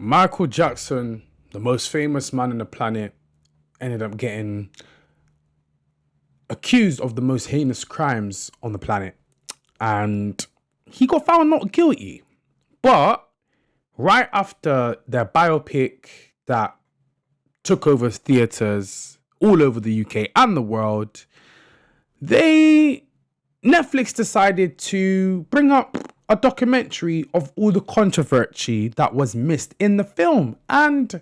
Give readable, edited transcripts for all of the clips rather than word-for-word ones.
Michael Jackson, the most famous man on the planet, ended up getting accused of the most heinous crimes on the planet. And he got found not guilty. But right after their biopic that took over theaters all over the UK and the world, Netflix decided to bring up a documentary of all the controversy that was missed in the film. And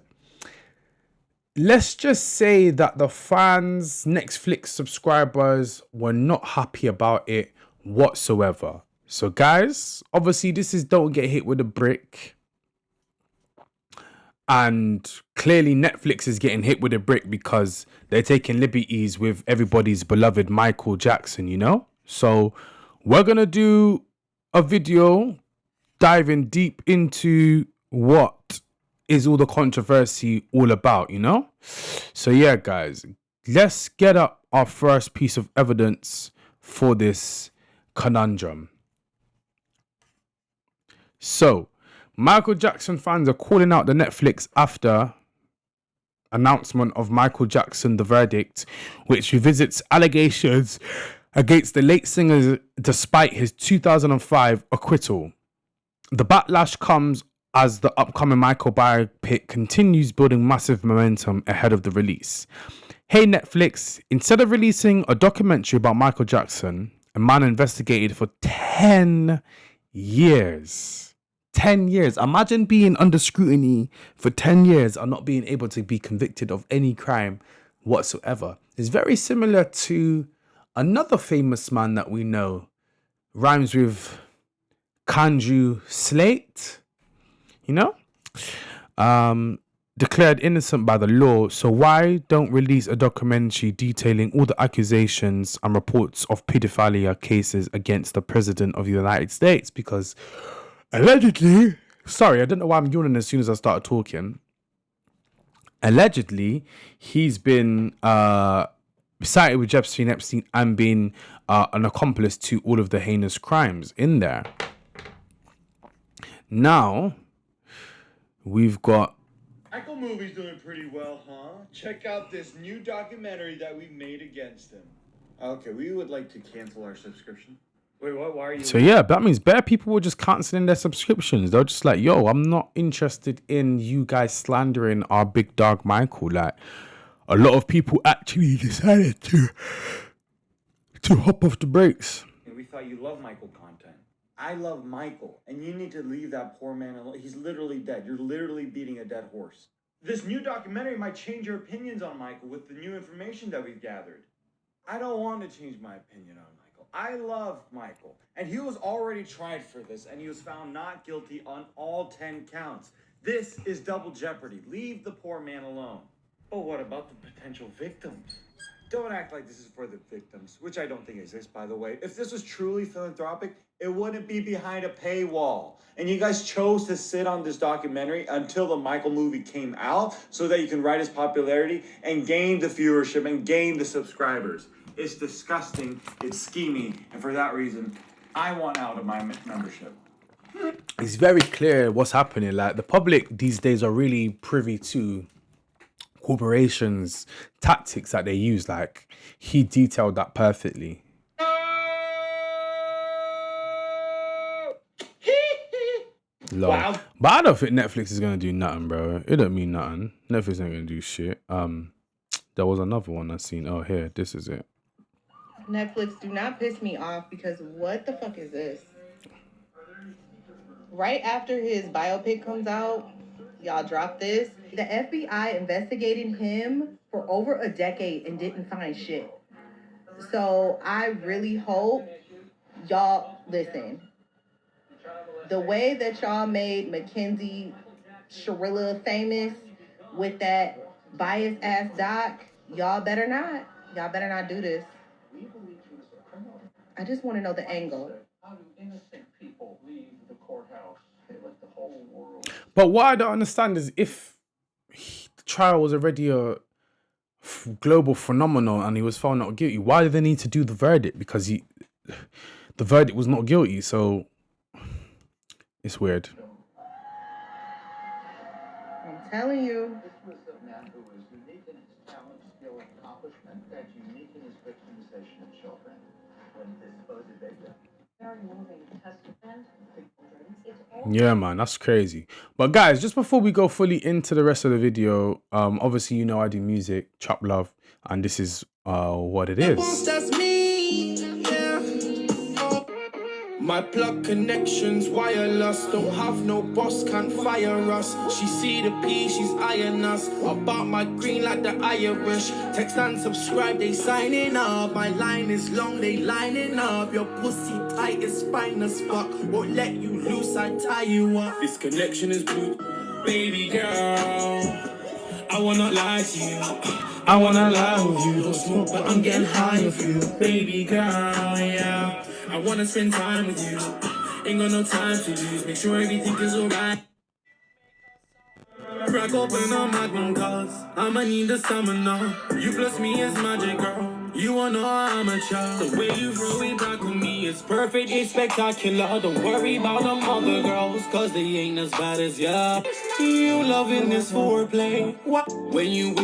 let's just say that the fans, Netflix subscribers, were not happy about it whatsoever. So guys, obviously this is Don't Get Hit with a Brick. And clearly Netflix is getting hit with a brick because they're taking liberties with everybody's beloved Michael Jackson, you know? So we're going to do a video diving deep into what is all the controversy all about, you know? So yeah, guys, let's get up our first piece of evidence for this conundrum. So, Michael Jackson fans are calling out the Netflix after announcement of Michael Jackson, The Verdict, which revisits allegations against the late singer despite his 2005 acquittal. The backlash comes as the upcoming Michael biopic continues building massive momentum ahead of the release. Hey Netflix, instead of releasing a documentary about Michael Jackson, a man investigated for 10 years. 10 years. Imagine being under scrutiny for 10 years and not being able to be convicted of any crime whatsoever. It's very similar to another famous man that we know. Rhymes with Kanju Slate. You know? Declared innocent by the law. So why don't release a documentary detailing all the accusations and reports of pedophilia cases against the president of the United States? Because allegedly, sorry, I don't know why I'm yawning as soon as I started talking. Allegedly, he's been cited with Jeffrey Epstein and been an accomplice to all of the heinous crimes in there. Now, we've got... Michael movie's doing pretty well, huh? Check out this new documentary that we made against him. Okay, we would like to cancel our subscription. Wait, what? Why are you... So yeah, that means bare people were just cancelling their subscriptions. They're just like, yo, I'm not interested in you guys slandering our big dog Michael. Like, a lot of people actually decided to hop off the brakes. We thought you loved Michael content. I love Michael, and you need to leave that poor man alone. He's literally dead. You're literally beating a dead horse. This new documentary might change your opinions on Michael with the new information that we've gathered. I don't want to change my opinion on Michael. I love Michael, and he was already tried for this, and he was found not guilty on all 10 counts. This is double jeopardy. Leave the poor man alone. But what about the potential victims? Don't act like this is for the victims, which I don't think exists, by the way. If this was truly philanthropic, it wouldn't be behind a paywall. And you guys chose to sit on this documentary until the Michael movie came out so that you can ride his popularity and gain the viewership and gain the subscribers. It's disgusting, it's scheming, and for that reason, I want out of my membership. It's very clear what's happening. Like, the public these days are really privy to corporations' tactics that they use. Like, he detailed that perfectly. Wow. But I don't think Netflix is gonna do nothing, bro. It don't mean nothing. Netflix ain't gonna do shit. There was another one I seen. Oh, here, this is it. Netflix, do not piss me off, because what the fuck is this? Right after his biopic comes out, y'all drop this. The FBI investigated him for over a decade and didn't find shit. So I really hope y'all listen. The way that y'all made Mackenzie Sharilla famous with that biased ass doc, y'all better not. Y'all better not do this. I just want to know the angle. How do innocent people leave the courthouse? They let the whole world. But what I don't understand is, if the trial was already a global phenomenon and he was found not guilty, why did they need to do the verdict? Because the verdict was not guilty. So it's weird. I'm telling you. This was a man who was unique in his talent, skill, and accomplishment, and unique in his victimization of children. When this supposed victim. Very moving testament. Yeah, man, that's crazy. But guys, just before we go fully into the rest of the video, obviously you know I do music, Chop Love, and this is what it is. That's me, yeah. My plug connections wireless, don't have no boss, can't fire us. She see the P, she's eyeing us. About my green like the Irish. Text and subscribe, they signing up. My line is long, they lining up. Your pussy tight is fine as fuck. Won't let you loose, I tie you up. This connection is blue, baby girl. I wanna lie to you. I wanna lie with you. Don't smoke, but I'm getting high with you, baby girl, yeah. I wanna spend time with you. Ain't got no time to lose. Make sure everything is alright. Crack open a magnum cause I'ma need the stamina. You plus me is magic, girl. You wanna know I'm a child. The way you throw it back on me is perfect, it's spectacular. Don't worry about them other girls, cause they ain't as bad as ya. You loving this foreplay. What? When you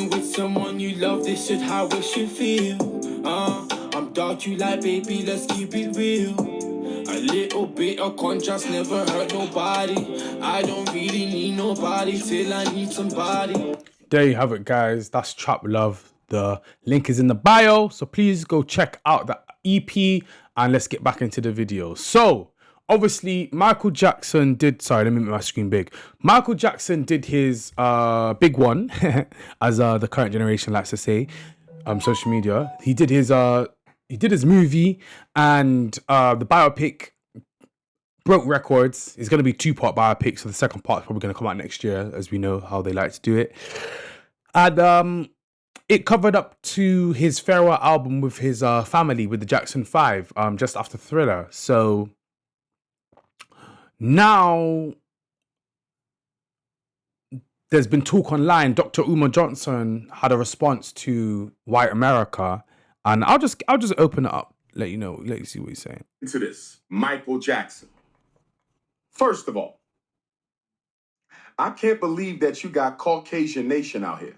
with someone you love, this shit how it should feel. I'm dark, you like, baby, let's keep it real. A little bit of contrast never hurt nobody. I don't really need nobody till I need somebody. There you have it, guys. That's Chop Love. The link is in the bio, so please go check out the EP and let's get back into the video. So obviously Michael Jackson did, sorry, let me make my screen big. Michael Jackson did his big one, as the current generation likes to say, social media. He did his movie, and the biopic broke records. It's going to be 2-part biopic, so the second part is probably going to come out next year, as we know how they like to do it. And it covered up to his farewell album with his family, with the Jackson 5, just after Thriller. So now there's been talk online. Dr. Umar Johnson had a response to White America, and I'll just open it up, let you see what he's saying. To this, Michael Jackson. First of all, I can't believe that you got Caucasian Nation out here,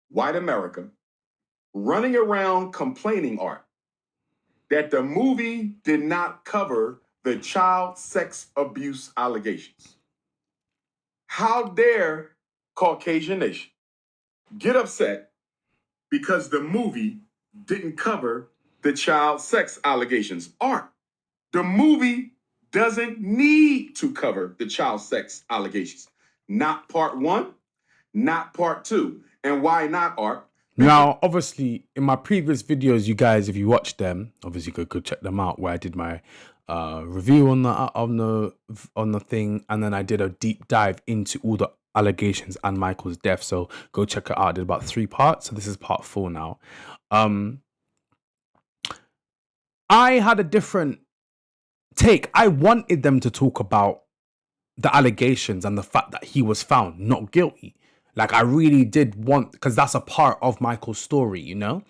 white America, running around complaining, Art, that the movie did not cover the child sex abuse allegations. How dare Caucasian Nation get upset because the movie didn't cover the child sex allegations? Art, the movie doesn't need to cover the child sex allegations. Not part 1, not part 2. And why not, Art? Now, obviously, in my previous videos, you guys, if you watched them, obviously go check them out, where I did my review on the thing, and then I did a deep dive into all the allegations and Michael's death. So go check it out. I did about 3 parts, so this is part 4 now. I had a different take. I wanted them to talk about the allegations and the fact that he was found not guilty. Like, I really did want, because that's a part of Michael's story, you know?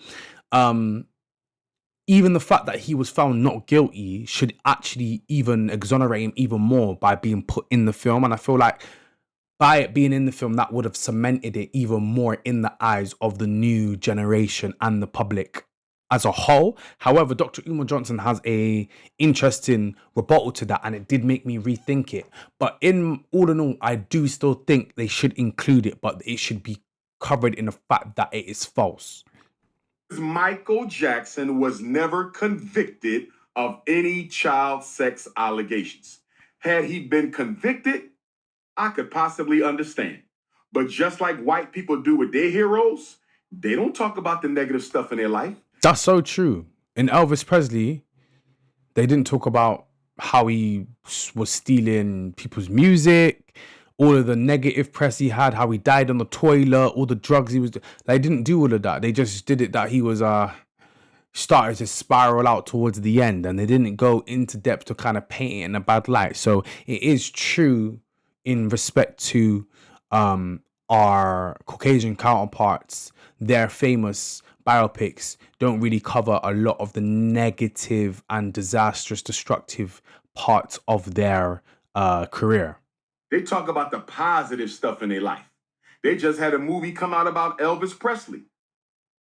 Even the fact that he was found not guilty should actually even exonerate him even more by being put in the film. And I feel like by it being in the film, that would have cemented it even more in the eyes of the new generation and the public as a whole. However, Dr. Umar Johnson has a interesting rebuttal to that, and it did make me rethink it. But in all, I do still think they should include it, but it should be covered in the fact that it is false. Michael Jackson was never convicted of any child sex allegations. Had he been convicted, I could possibly understand. But just like white people do with their heroes, they don't talk about the negative stuff in their life. That's so true. In Elvis Presley, they didn't talk about how he was stealing people's music, all of the negative press he had, how he died on the toilet, all the drugs he was doing. They didn't do all of that. They just did it that he was started to spiral out towards the end, and they didn't go into depth to kind of paint it in a bad light. So it is true in respect to our Caucasian counterparts. Their famous biopics don't really cover a lot of the negative and disastrous, destructive parts of their career. They talk about the positive stuff in their life. They just had a movie come out about Elvis Presley.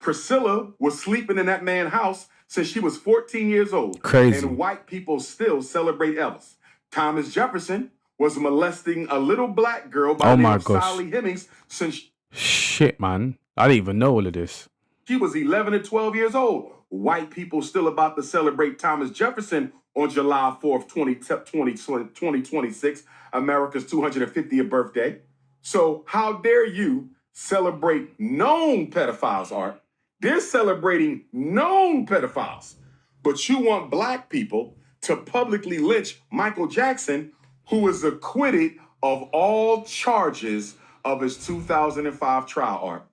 Priscilla was sleeping in that man's house since she was 14 years old. Crazy. And white people still celebrate Elvis. Thomas Jefferson was molesting a little black girl by the name of Sally Hemings since shit, man. I didn't even know all of this. She was 11 or 12 years old. White people still about to celebrate Thomas Jefferson on July 4th, 2026, America's 250th birthday. So how dare you celebrate known pedophiles, Art? They're celebrating known pedophiles. But you want black people to publicly lynch Michael Jackson, who was acquitted of all charges of his 2005 trial, Art.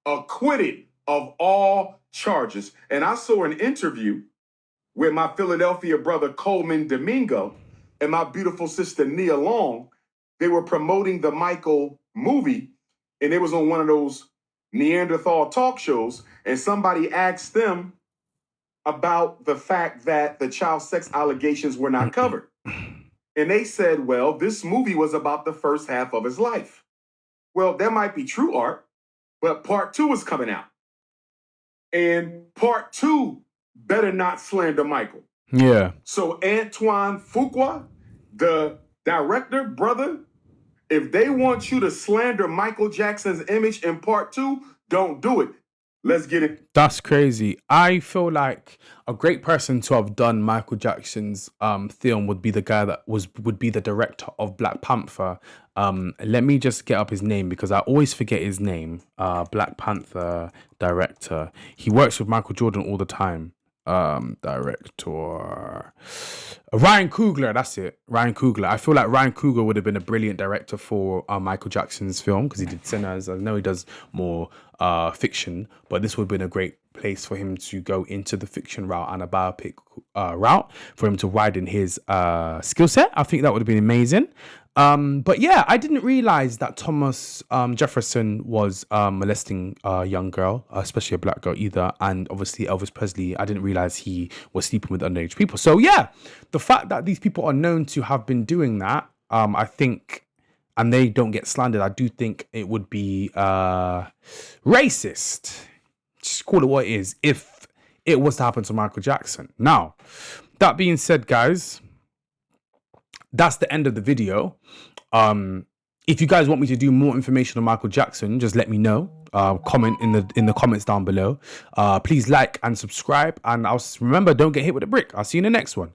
Acquitted of all charges. And I saw an interview with my Philadelphia brother Coleman Domingo and my beautiful sister Nia Long. They were promoting the Michael movie, and it was on one of those Neanderthal talk shows, and somebody asked them about the fact that the child sex allegations were not covered. And they said, well, this movie was about the first half of his life. Well, that might be true, Art, but part 2 is coming out. And part 2 better not slander Michael. Yeah. So Antoine Fuqua, the director, brother, if they want you to slander Michael Jackson's image in part 2, don't do it. Let's get it. That's crazy. I feel like a great person to have done Michael Jackson's film would be the guy that would be the director of Black Panther. Let me just get up his name because I always forget his name. Black Panther director. He works with Michael Jordan all the time. Director Ryan Coogler, that's it. Ryan Coogler. I feel like Ryan Coogler would have been a brilliant director for Michael Jackson's film because he did Sinners. I know he does more fiction, but this would have been a great place for him to go into the fiction route and a biopic route for him to widen his skill set. I think that would have been amazing. But yeah, I didn't realize that Thomas Jefferson was molesting a young girl, especially a black girl either. And obviously Elvis Presley, I didn't realize he was sleeping with underage people. So yeah, the fact that these people are known to have been doing that, I think, and they don't get slandered, I do think it would be racist. Just call it what it is if it was to happen to Michael Jackson. Now, that being said, guys, that's the end of the video. If you guys want me to do more information on Michael Jackson, just let me know. Comment in the comments down below. Please like and subscribe, and remember, don't get hit with a brick. I'll see you in the next one.